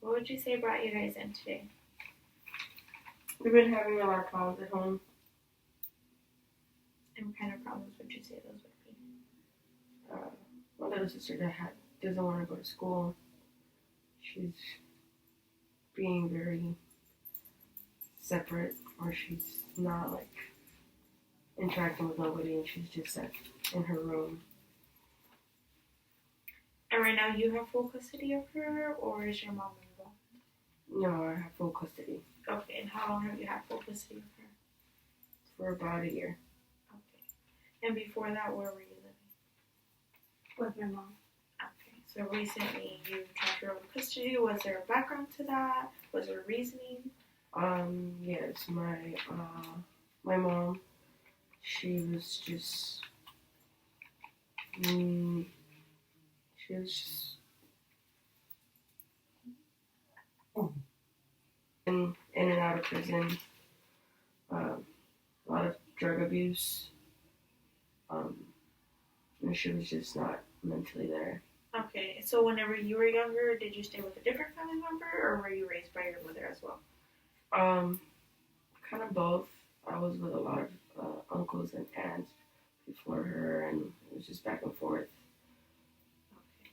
What would you say brought you guys in today? We've been having a lot of problems at home. And what kind of problems would you say those would be? My little sister doesn't want to go to school. She's being very separate, or she's not like interacting with nobody, and she's just like in her room. And right now you have full custody of her, or is your mom involved? No, I have full custody. Okay, and how long have you had full custody of her? For about a year. Okay. And before that, where were you living? With my mom. Okay, so recently you transferred over custody. Was there a background to that? Was there reasoning? Yes, my mom, she was just, in and out of prison, a lot of drug abuse, and she was just not mentally there. Okay, so whenever you were younger, did you stay with a different family member, or were you raised by your mother as well? Kind of both. I was with a lot of uncles and aunts before her, and it was just back and forth. Okay.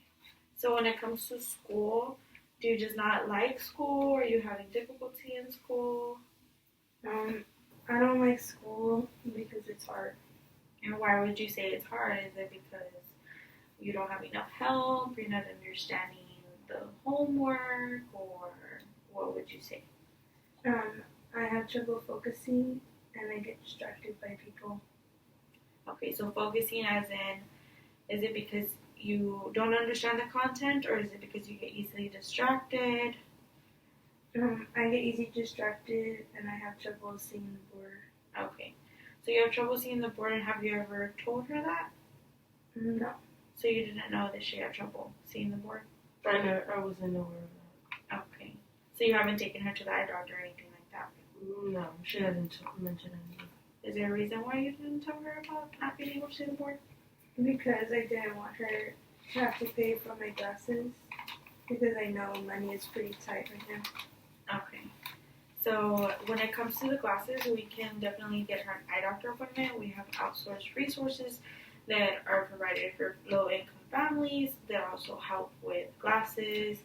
So when it comes to school, do you just not like school? Are you having difficulty in school? I don't like school because it's hard. And why would you say it's hard? Is it because you don't have enough help? You're not understanding the homework? Or what would you say? I have trouble focusing and I get distracted by people. Okay, so focusing as in, is it because you don't understand the content, or is it because you get easily distracted? I get easily distracted and I have trouble seeing the board. Okay, so you have trouble seeing the board, and have you ever told her that? No. So you didn't know that she had trouble seeing the board? I wasn't aware of that. Okay, so you haven't taken her to the eye doctor or anything like that? No, she hasn't mentioned anything. Is there a reason why you didn't tell her about not being able to see the board? Because I didn't want her to have to pay for my glasses because I know money is pretty tight right now. Okay. So when it comes to the glasses, we can definitely get her an eye doctor appointment. We have outsourced resources that are provided for low-income families that also help with glasses,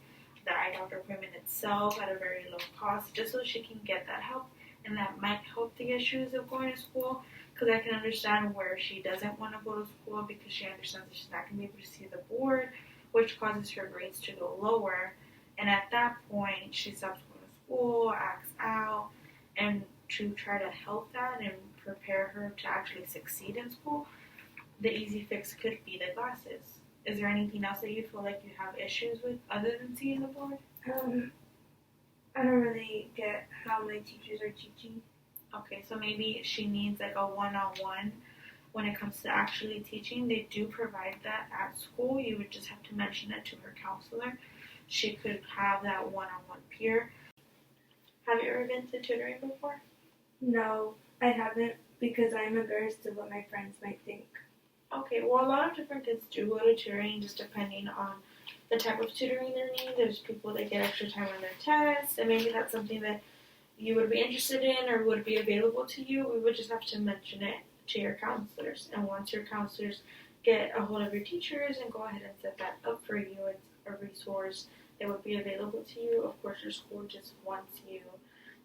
the eye doctor appointment itself at a very low cost, just so she can get that help. And that might help the issues of going to school, because I can understand where she doesn't want to go to school because she understands that she's not going to be able to see the board, which causes her grades to go lower. And at that point, she stops going to school, acts out, and to try to help that and prepare her to actually succeed in school, the easy fix could be the glasses. Is there anything else that you feel like you have issues with other than seeing the board? I don't really get how my teachers are teaching. Okay, so maybe she needs like a one-on-one when it comes to actually teaching. They do provide that at school. You would just have to mention it to her counselor. She could have that one-on-one peer. Have you ever been to tutoring before? No, I haven't because I'm embarrassed of what my friends might think. Okay, well, a lot of different kids do go to tutoring, just depending on the type of tutoring they need. There's people that get extra time on their tests, and maybe that's something that you would be interested in or would be available to you. We would just have to mention it to your counselors, and once your counselors get a hold of your teachers and go ahead and set that up for you, it's a resource that would be available to you. Of course, your school just wants you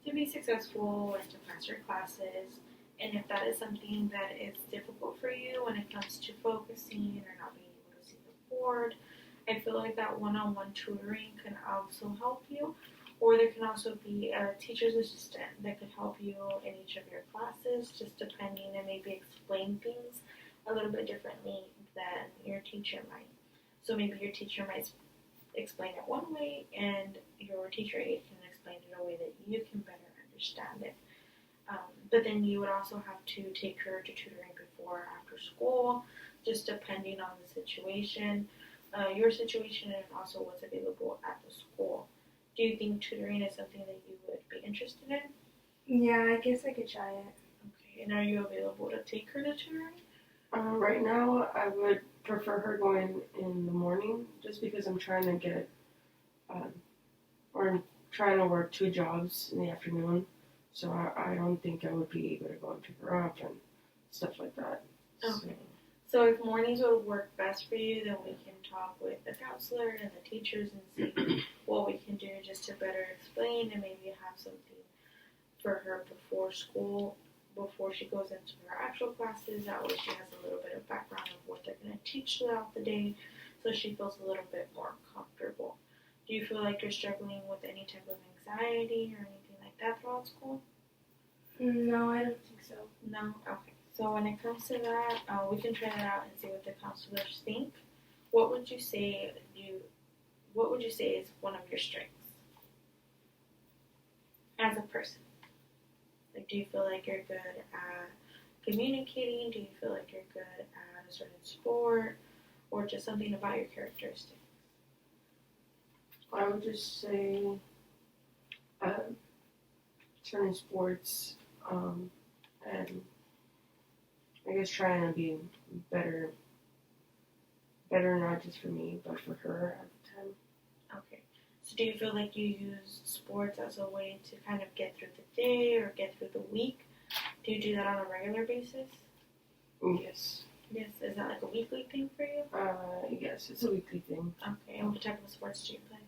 to be successful and to pass your classes. And if that is something that is difficult for you when it comes to focusing or not being able to see the board, I feel like that one-on-one tutoring can also help you. Or there can also be a teacher's assistant that could help you in each of your classes, just depending, and maybe explain things a little bit differently than your teacher might. So maybe your teacher might explain it one way, and your teacher aide can explain it in a way that you can better understand it. But then you would also have to take her to tutoring before or after school, just depending on the situation, your situation, and also what's available at the school. Do you think tutoring is something that you would be interested in? Yeah, I guess I could try it. Okay, and are you available to take her to tutoring? Right now, I would prefer her going in the morning, just because I'm trying to get, we're trying to work 2 jobs in the afternoon, so I don't think I would be able to go and pick her up and stuff like that. Okay. So if mornings would work best for you, then we can talk with the counselor and the teachers and see what we can do just to better explain and maybe have something for her before school, before she goes into her actual classes. That way she has a little bit of background of what they're going to teach throughout the day, so she feels a little bit more comfortable. Do you feel like you're struggling with any type of anxiety or anything like that throughout school? No, I don't think so. No? Okay. So when it comes to that, we can try that out and see what the counselors think. What would you say is one of your strengths as a person? Like, do you feel like you're good at communicating? Do you feel like you're good at a certain sport, or just something about your characteristics? I would just say certain sports, and I guess trying to be better not just for me, but for her at the time. Okay. So do you feel like you use sports as a way to kind of get through the day or get through the week? Do you do that on a regular basis? Yes. Yes. Is that like a weekly thing for you? Yes, it's a weekly thing. Okay. And what type of sports do you play?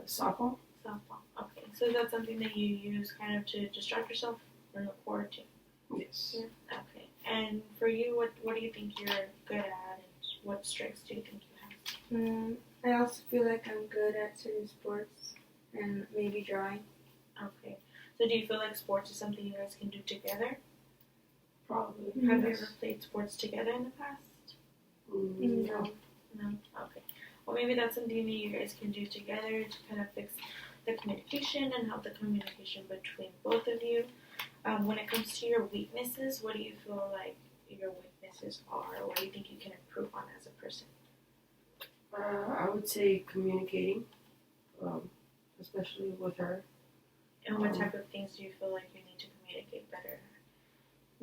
Softball. Softball. Okay. So is that something that you use kind of to distract yourself in the quarantine? Yes. Yeah. Okay. And for you, what do you think you're good at, and what strengths do you think you have? I also feel like I'm good at certain sports and maybe drawing. Okay. So do you feel like sports is something you guys can do together? Probably. Have you Yes. ever played sports together in the past? No. No? Okay. Well, maybe that's something that you guys can do together to kind of fix the communication and help the communication between both of you. When it comes to your weaknesses, what do you feel like your weaknesses are? Or what do you think you can improve on as a person? I would say communicating, especially with her. And what type of things do you feel like you need to communicate better?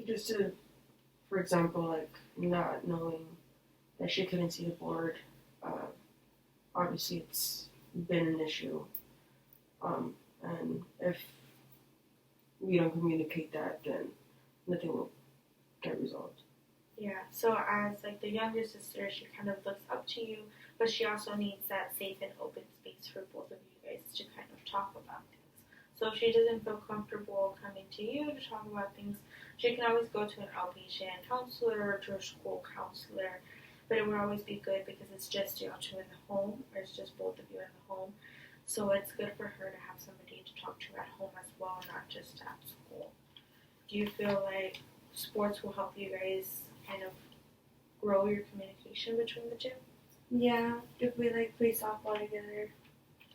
Just to, for example, like not knowing that she couldn't see the board. Obviously, it's been an issue. And if we don't communicate that, then nothing will get resolved. Yeah, so as like the younger sister, she kind of looks up to you, but she also needs that safe and open space for both of you guys to kind of talk about things. So if she doesn't feel comfortable coming to you to talk about things, she can always go to an outpatient counselor or to a school counselor. But it would always be good because it's just you two in the home, or it's just both of you in the home. So it's good for her to have somebody to talk to at home as well, not just at school. Do you feel like sports will help you guys kind of grow your communication between the two? Yeah, if we like play softball together.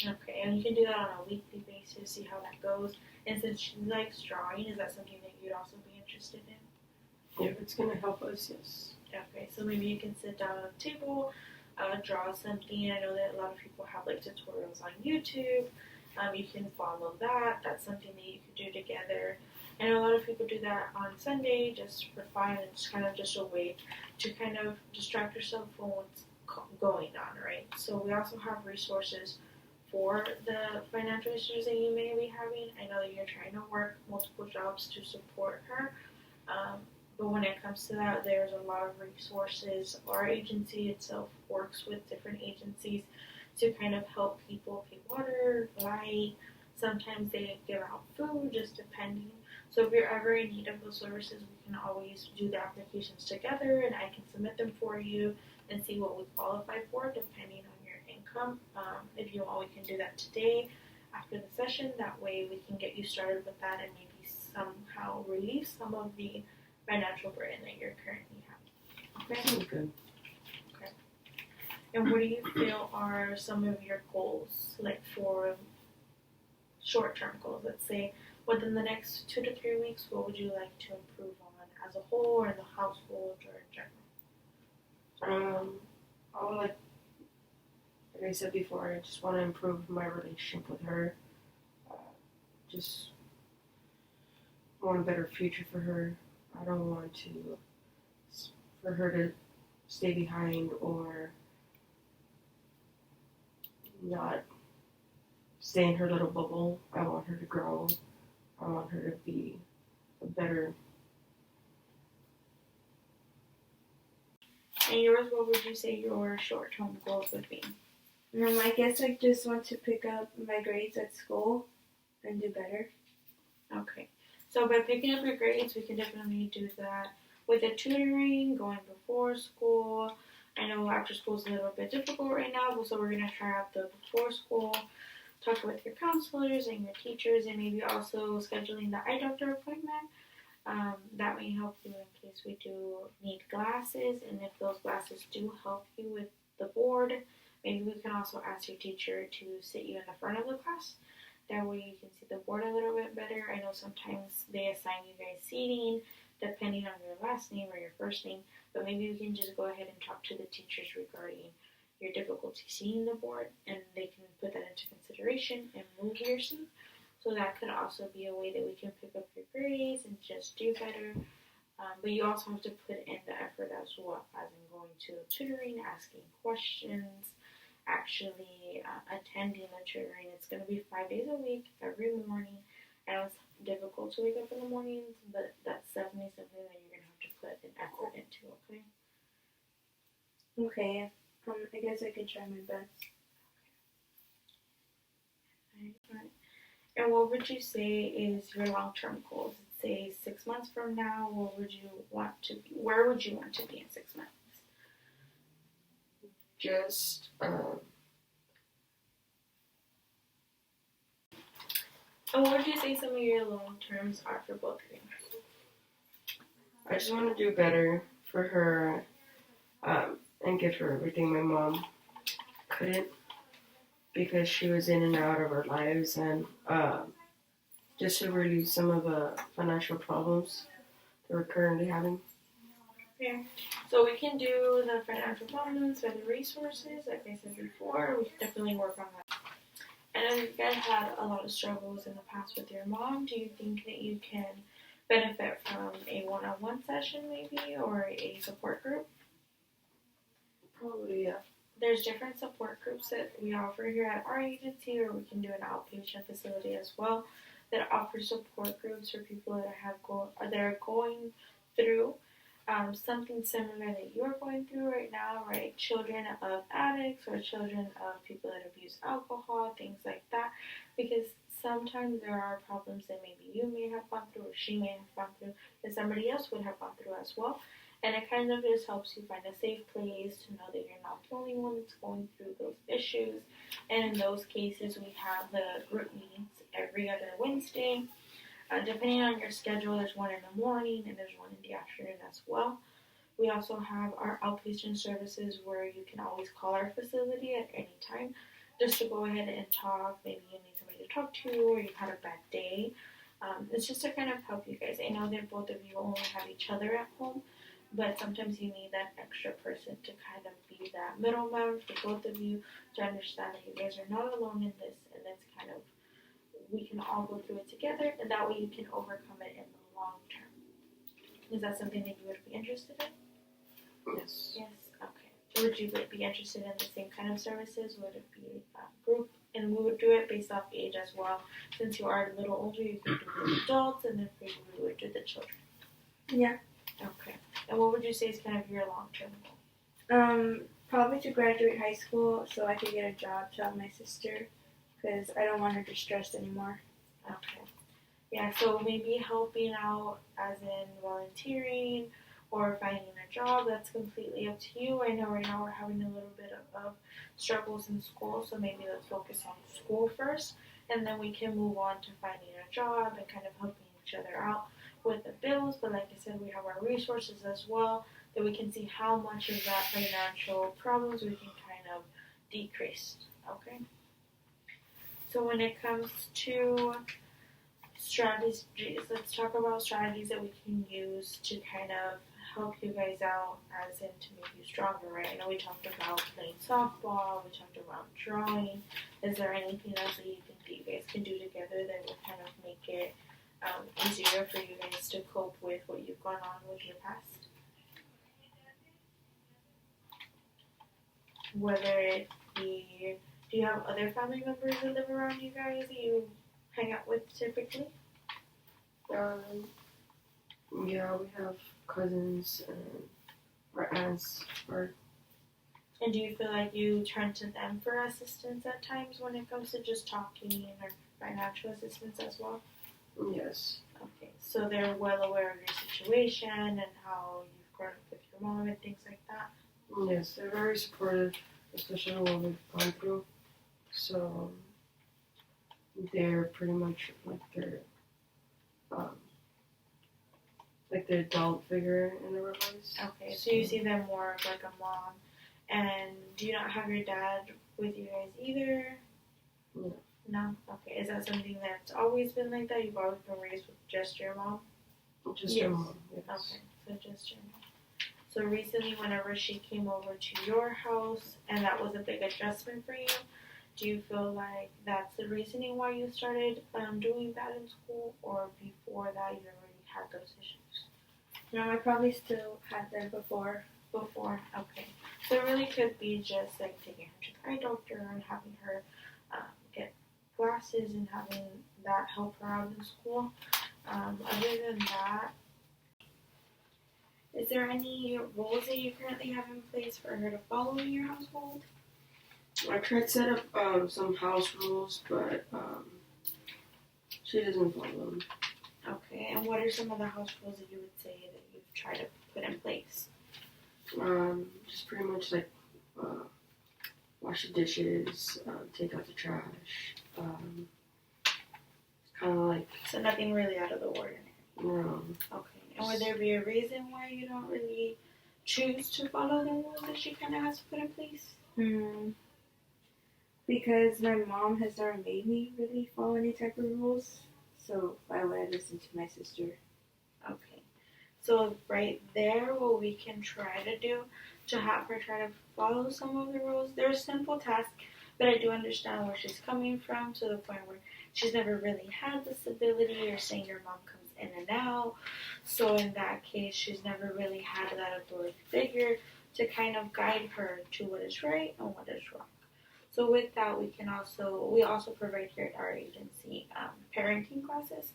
Okay, and you can do that on a weekly basis, see how that goes. And since she likes drawing, is that something that you'd also be interested in? If it's gonna help us, yes. Okay, so maybe you can sit down at a table, draw something. I know that a lot of people have like tutorials on YouTube. You can follow that. That's something that you could do together. And a lot of people do that on Sunday just for fun. It's kind of just a way to kind of distract yourself from what's going on, right? So we also have resources for the financial issues that you may be having. I know that you're trying to work multiple jobs to support her. But when it comes to that, there's a lot of resources. Our agency itself works with different agencies to kind of help people pay water, light. Sometimes they give out food, just depending. So if you're ever in need of those services, we can always do the applications together, and I can submit them for you and see what we qualify for depending on your income. If you want, we can do that today after the session. That way we can get you started with that and maybe somehow relieve some of the financial burden that you're currently having. Okay? Sounds good. And what do you feel are some of your goals, like for short-term goals? Let's say within the next 2 to 3 weeks, what would you like to improve on as a whole, or in the household, or in general? I would like I said before, I just want to improve my relationship with her. Just want a better future for her. I don't want for her to stay behind or not stay in her little bubble. I want her to grow. I want her to be a better. And yours, what would you say your short-term goals would be? I guess I just want to pick up my grades at school and do better. Okay. So by picking up your grades, we can definitely do that with the tutoring, going before school. I know after school is a little bit difficult right now, so we're going to try out the before school, talk with your counselors and your teachers, and maybe also scheduling the eye doctor appointment. That may help you in case we do need glasses, and if those glasses do help you with the board, maybe we can also ask your teacher to sit you in the front of the class. That way you can see the board a little bit better. I know sometimes they assign you guys seating depending on your last name or your first name, but maybe you can just go ahead and talk to the teachers regarding your difficulty seeing the board, and they can put that into consideration and move your seat. So that could also be a way that we can pick up your grades and just do better. But you also have to put in the effort as well, as in going to tutoring, asking questions, actually attending the tutoring. It's going to be 5 days a week, every morning. I know it's difficult to wake up in the mornings, but that's definitely something that you're going to have to put an effort into, okay? Okay. I guess I could try my best. Alright. And what would you say is your long-term goals? Say 6 months from now, what would you want to be? Where would you want to be in 6 months? Just And what would you say some of your long terms are for both of you? I just want to do better for her, and give her everything my mom couldn't, because she was in and out of our lives, and just to relieve some of the financial problems that we're currently having. Yeah. So we can do the financial problems or the resources, like I said before. We can definitely work on that. I know you guys had a lot of struggles in the past with your mom. Do you think that you can benefit from a one-on-one session maybe, or a support group? Probably, yeah. There's different support groups that we offer here at our agency, or we can do an outpatient facility as well that offers support groups for people that are going through something similar that you're going through right now, right? Children of addicts or children of people that abuse alcohol, things like that. Because sometimes there are problems that maybe you may have gone through or she may have gone through that somebody else would have gone through as well. And it kind of just helps you find a safe place to know that you're not the only one that's going through those issues. And in those cases, we have the group meetings every other Wednesday. Depending on your schedule, there's one in the morning and there's one in the afternoon as well. We also have our outpatient services where you can always call our facility at any time just to go ahead and talk. Maybe you need somebody to talk to or you've had a bad day. It's just to kind of help you guys. I know that both of you only have each other at home, but sometimes you need that extra person to kind of be that middleman for both of you to understand that you guys are not alone in this, and that's kind of, we can all go through it together, and that way you can overcome it in the long term. Is that something that you would be interested in? Yes. Yes. Okay. Would you be interested in the same kind of services? Would it be a group? And we would do it based off age as well. Since you are a little older, you could do the adults, and then we would do the children. Yeah. Okay. And what would you say is kind of your long-term goal? Probably to graduate high school so I could get a job to help my sister, because I don't want her to stress anymore. Okay. Yeah, so maybe helping out as in volunteering or finding a job, that's completely up to you. I know right now we're having a little bit of struggles in school, so maybe let's focus on school first, and then we can move on to finding a job and kind of helping each other out with the bills. But like I said, we have our resources as well that we can see how much of that financial problems we can kind of decrease. Okay? So when it comes to strategies, let's talk about strategies that we can use to kind of help you guys out, as in to make you stronger, right? I know we talked about playing softball, we talked about drawing. Is there anything else that you think that you guys can do together that will kind of make it easier for you guys to cope with what you've gone on with your past? Whether it be Do you have other family members that live around you guys that you hang out with typically? Yeah, we have cousins and our aunts. And do you feel like you turn to them for assistance at times when it comes to just talking or financial assistance as well? Yes. Okay, so they're well aware of your situation and how you've grown up with your mom and things like that? Yes, they're very supportive, especially what we've gone through. So they're pretty much um, like the adult figure in our lives. Okay, so you see them more of like a mom. And do you not have your dad with you guys either? No. No? Okay, is that something that's always been like that? You've always been raised with just your mom? Just Yes. your mom. Yes. Okay, so just your mom. So recently, whenever she came over to your house, and that was a big adjustment for you, do you feel like that's the reasoning why you started doing bad in school, or before that you already had those issues? No, I probably still had them before. Before, okay. So it really could be just like taking her to the eye doctor and having her get glasses and having that help her out in school. Other than that, is there any rules that you currently have in place for her to follow in your household? I tried to set up some house rules, but she doesn't follow them. Okay, and what are some of the house rules that you would say that you've tried to put in place? Just pretty much like wash the dishes, take out the trash. Kind of like So nothing really out of the ordinary. Okay, and would there be a reason why you don't really choose to follow the rules that she kind of has to put in place? Because my mom has never made me really follow any type of rules. So why would I listen to my sister? Okay. So right there, what we can try to do to have her try to follow some of the rules, they're a simple task, but I do understand where she's coming from to the point where she's never really had this ability or saying your mom comes in and out. So in that case, she's never really had that authority figure to kind of guide her to what is right and what is wrong. So with that, we also provide here at our agency parenting classes.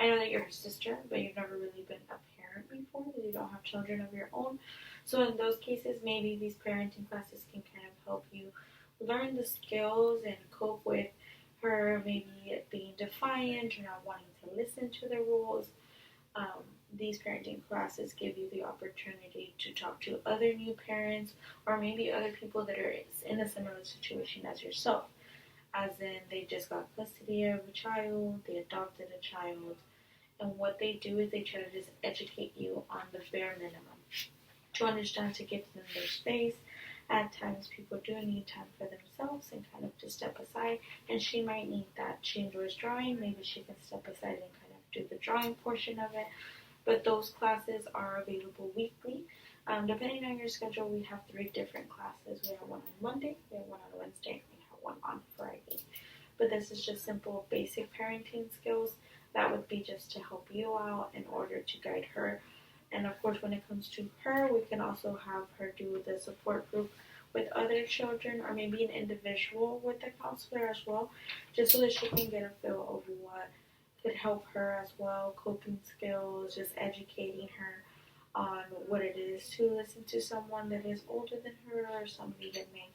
I know that you're her sister, but you've never really been a parent before because you don't have children of your own. So in those cases, maybe these parenting classes can kind of help you learn the skills and cope with her maybe being defiant or not wanting to listen to the rules. These parenting classes give you the opportunity to talk to other new parents or maybe other people that are in a similar situation as yourself. As in, they just got custody of a child, they adopted a child, and what they do is they try to just educate you on the bare minimum to understand, to give them their space. At times, people do need time for themselves and kind of to step aside, and she might need that. She enjoys drawing, maybe she can step aside and kind of do the drawing portion of it. But those classes are available weekly. Depending on your schedule, we have 3 different classes. We have one on Monday, we have one on Wednesday, and we have one on Friday. But this is just simple basic parenting skills that would be just to help you out in order to guide her. And of course, when it comes to her, we can also have her do the support group with other children or maybe an individual with a counselor as well, just so that she can get a feel of what could help her as well, coping skills, just educating her on what it is to listen to someone that is older than her or somebody that may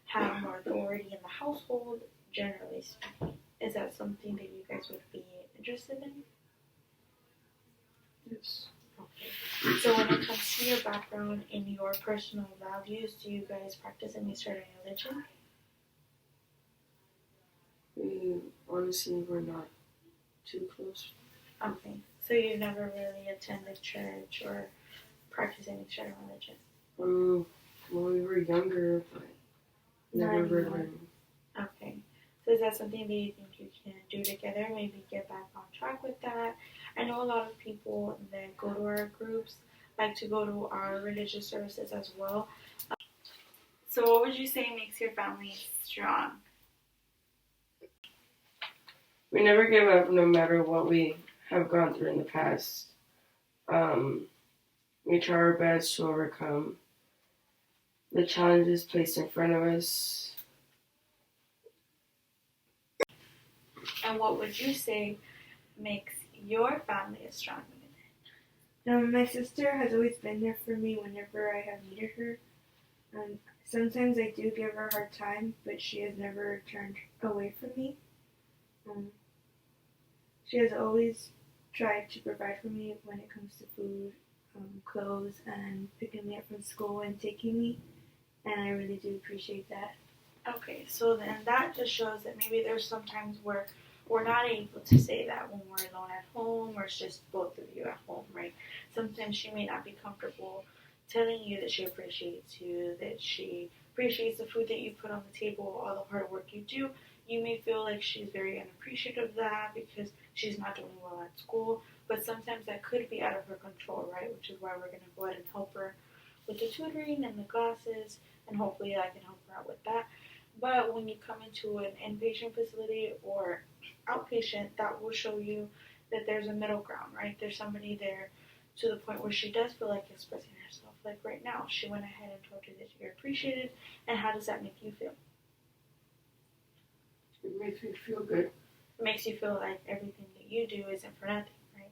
have more authority in the household, generally speaking. Is that something that you guys would be interested in? Yes. Okay. So when it comes to your background and your personal values, do you guys practice any certain religion? We honestly were not too close. Okay. So you've never really attended church or practiced any certain religion? When we were younger, but never Not really. anymore. Okay. So is that something that you think you can do together? Maybe get back on track with that? I know a lot of people that go to our groups like to go to our religious services as well. So what would you say makes your family strong? We never give up no matter what we have gone through in the past. We try our best to overcome the challenges placed in front of us. And what would you say makes your family a strong unit? My sister has always been there for me whenever I have needed her. Sometimes I do give her a hard time, but she has never turned away from me. She has always tried to provide for me when it comes to food, clothes, and picking me up from school and taking me. And I really do appreciate that. Okay, so then that just shows that maybe there's some times where we're not able to say that when we're alone at home or it's just both of you at home, right? Sometimes she may not be comfortable telling you that she appreciates you, that she appreciates the food that you put on the table, all the hard work you do. You may feel like she's very unappreciative of that because she's not doing well at school, but sometimes that could be out of her control, right? Which is why we're going to go ahead and help her with the tutoring and the classes, and hopefully I can help her out with that. But when you come into an inpatient facility or outpatient, that will show you that there's a middle ground, right? There's somebody there to the point where she does feel like expressing herself. Like right now, she went ahead and told you that you're appreciated, and how does that make you feel? It makes me feel good. It makes you feel like everything that you do isn't for nothing, right?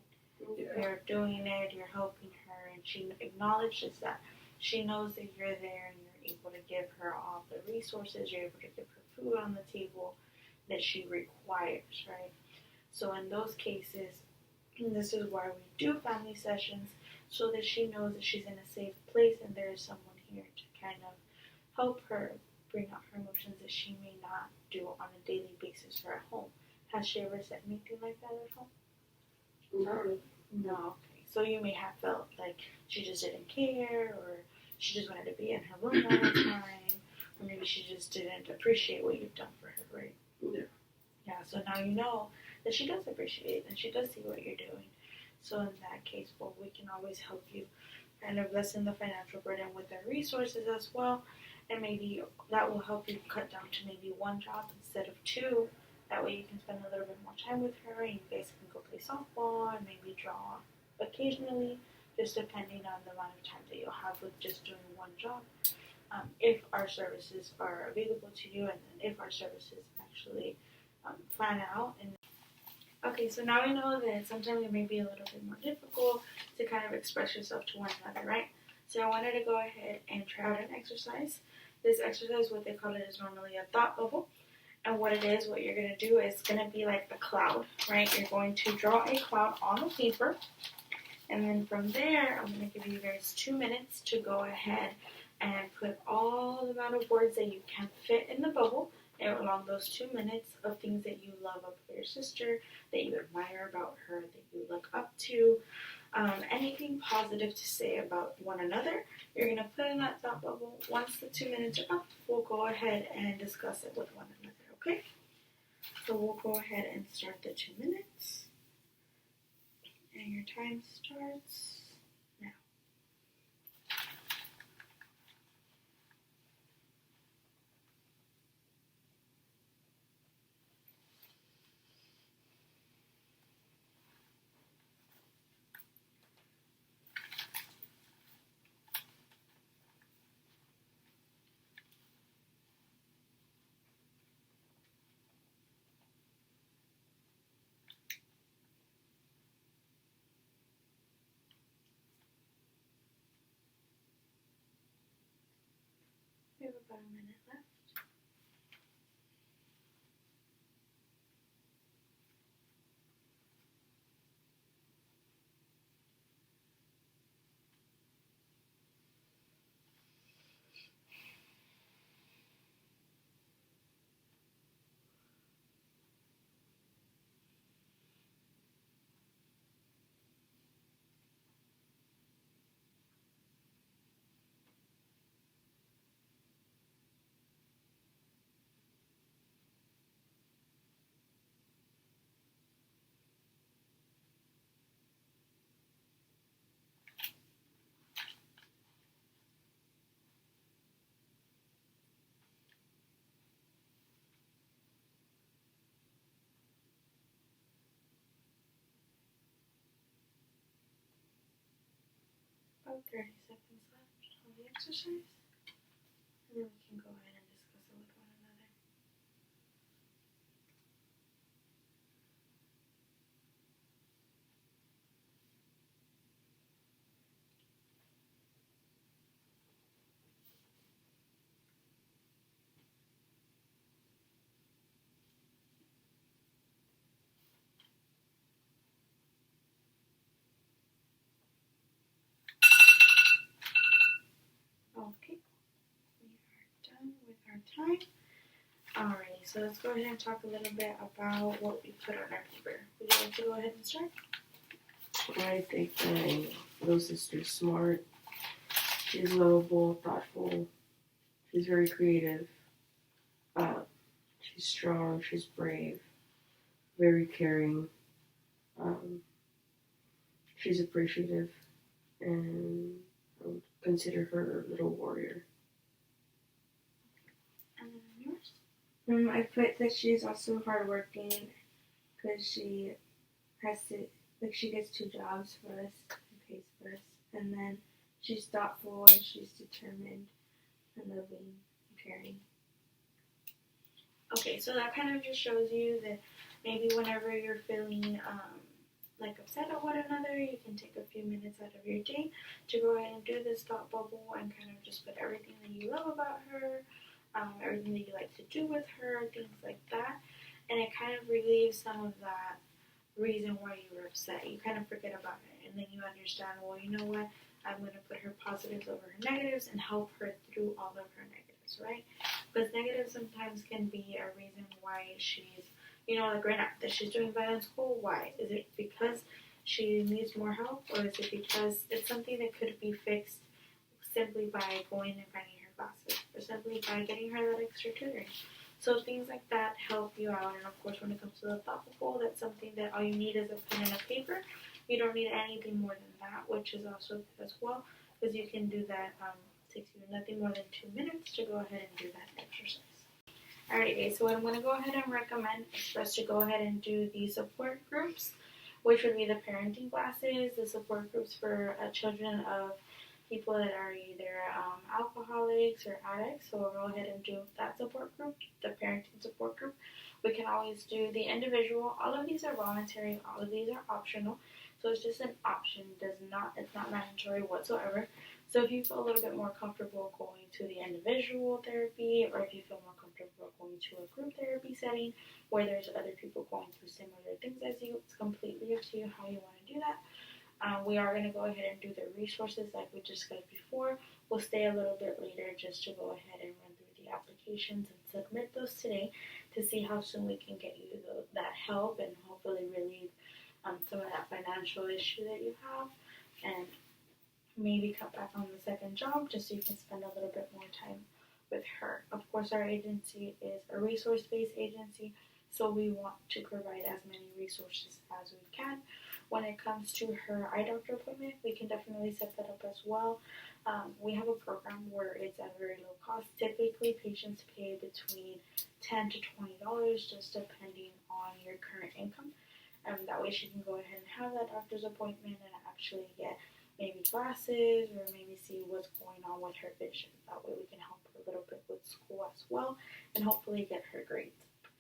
Yeah. You're doing it, you're helping her, and she acknowledges that. She knows that you're there and you're able to give her all the resources, you're able to give her food on the table that she requires, right? So in those cases, this is why we do family sessions, so that she knows that she's in a safe place and there is someone here to kind of help her bring out her emotions that she may not do on a daily basis or at home. Has she ever said anything like that at home? No. No, okay. So you may have felt like she just didn't care, or she just wanted to be in her room all the time, or maybe she just didn't appreciate what you've done for her, right? Yeah. Yeah, so now you know that she does appreciate and she does see what you're doing. So in that case, well, we can always help you kind of lessen the financial burden with our resources as well, and maybe that will help you cut down to maybe one job instead of two. That way you can spend a little bit more time with her, and you guys can go play softball and maybe draw occasionally, just depending on the amount of time that you'll have with just doing one job. If our services are available to you, and then if our services actually plan out. And okay, so now we know that sometimes it may be a little bit more difficult to kind of express yourself to one another, right? So I wanted to go ahead and try out an exercise. This exercise, what they call it, is normally a thought bubble. And what it is, what you're going to do is going to be like a cloud, right? You're going to draw a cloud on the paper. And then from there, I'm going to give you guys 2 minutes to go ahead and put all the amount of words that you can fit in the bubble along those 2 minutes of things that you love about your sister, that you admire about her, that you look up to, anything positive to say about one another. You're going to put in that thought bubble. Once the 2 minutes are up, we'll go ahead and discuss it with one another, okay? So we'll go ahead and start the 2 minutes. And your time starts now. We have about a minute left. About 30 seconds left on the exercise. And then we can go ahead and discuss it with one another. our time. Alrighty, so let's go ahead and talk a little bit about what we put on our paper. Would you like to go ahead and start? I think my little sister's smart. She's lovable, thoughtful. She's very creative. She's strong. She's brave. Very caring. She's appreciative, and I would consider her a little warrior. And then yours? I put that she's also hardworking because she has to, like, she gets 2 jobs first and pays first, and then she's thoughtful and she's determined and loving and caring. Okay, so that kind of just shows you that maybe whenever you're feeling like upset at one another, you can take a few minutes out of your day to go ahead and do this thought bubble and kind of just put everything that you love about her, everything that you like to do with her, things like that. And it kind of relieves some of that reason why you were upset. You kind of forget about it, and then you understand, well, you know what? I'm going to put her positives over her negatives and help her through all of her negatives, right? Because negatives sometimes can be a reason why she's, like right now, that she's doing bad in school. Why? Is it because she needs more help, or is it because it's something that could be fixed simply by going and finding her classes, or simply by getting her that extra tutoring? So things like that help you out. And of course, when it comes to the thought bubble, that's something that all you need is a pen and a paper. You don't need anything more than that, which is also good as well, because you can do that. Takes you nothing more than 2 minutes to go ahead and do that exercise. Alright guys, so what I'm going to go ahead and recommend is for us to go ahead and do the support groups, which would be the parenting classes, the support groups for children of people that are either alcoholics or addicts. So we'll go ahead and do that support group, the parenting support group. We can always do the individual. All of these are voluntary, all of these are optional. So it's just an option, it's not mandatory whatsoever. So if you feel a little bit more comfortable going to the individual therapy, or if you feel more comfortable going to a group therapy setting where there's other people going through similar things as you, it's completely up to you how you want to do that. We are going to go ahead and do the resources like we discussed before. We'll stay a little bit later just to go ahead and run through the applications and submit those today to see how soon we can get you that help and hopefully relieve some of that financial issue that you have, and maybe cut back on the second job just so you can spend a little bit more time with her. Of course, our agency is a resource-based agency, so we want to provide as many resources as we can. When it comes to her eye doctor appointment, we can definitely set that up as well. We have a program where it's at very low cost. Typically, patients pay between $10 to $20, just depending on your current income. That way she can go ahead and have that doctor's appointment and actually get maybe glasses or maybe see what's going on with her vision. That way we can help her a little bit with school as well and hopefully get her grades up.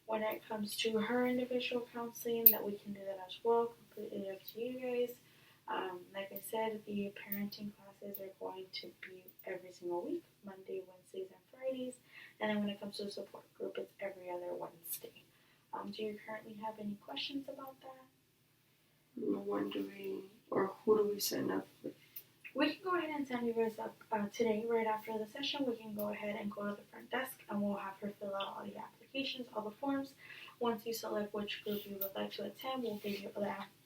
When it comes to her individual counseling, that we can do that as well, completely up to you guys. Like I said, the parenting classes are going to be every single week, Monday, Wednesdays, and Fridays. And then when it comes to the support group, it's every other Wednesday. Do you currently have any questions about that? When do we, or who do we sign up with? We can go ahead and sign you guys up today, right after the session. We can go ahead and go to the front desk and we'll have her fill out all the applications, all the forms. Once you select which group you would like to attend, we'll give you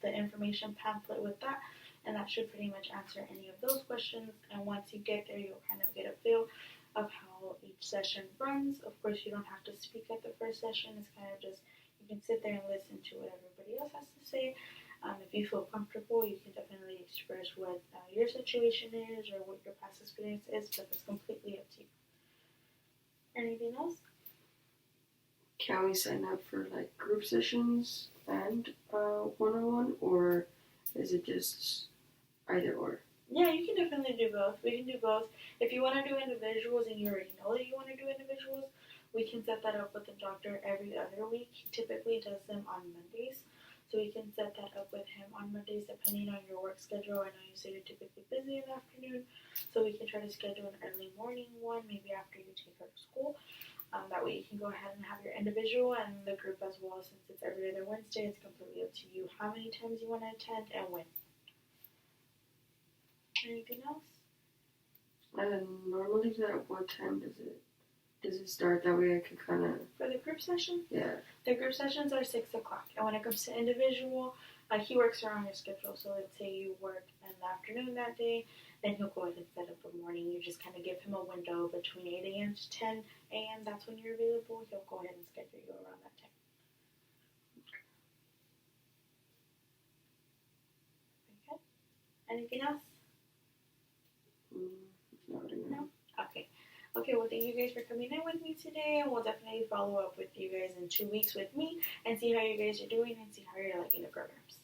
the information pamphlet with that, and that should pretty much answer any of those questions. And once you get there, you'll kind of get a feel of how each session runs. Of course, you don't have to speak at the first session. It's kind of just, you can sit there and listen to what everybody else has to say. If you feel comfortable, you can definitely express what your situation is or what your past experience is, but it's completely up to you. Anything else? Can we sign up for like group sessions and one-on-one, or is it just either or? Yeah, you can definitely do both. We can do both. If you want to do individuals and you already know that you want to do individuals, we can set that up with the doctor every other week. He typically does them on Mondays. So we can set that up with him on Mondays depending on your work schedule. I know you say you're typically busy in the afternoon, so we can try to schedule an early morning one, maybe after you take her to school. That way you can go ahead and have your individual and the group as well. Since it's every other Wednesday, it's completely up to you how many times you want to attend and when. Anything else? And normally at what time does it does it start? That way I could kind of, For the group session, yeah. the group sessions are 6 o'clock. And when it comes to individual, he works around your schedule. So let's say you work in the afternoon that day, then he'll go ahead and set up a morning. You just kind of give him a window between 8 a.m. to 10 a.m. That's when you're available. He'll go ahead and schedule you around that time. Okay. Anything else? Not really. No? Okay. Okay, well, thank you guys for coming in with me today, and we'll definitely follow up with you guys in 2 weeks with me and see how you guys are doing and see how you're liking the programs.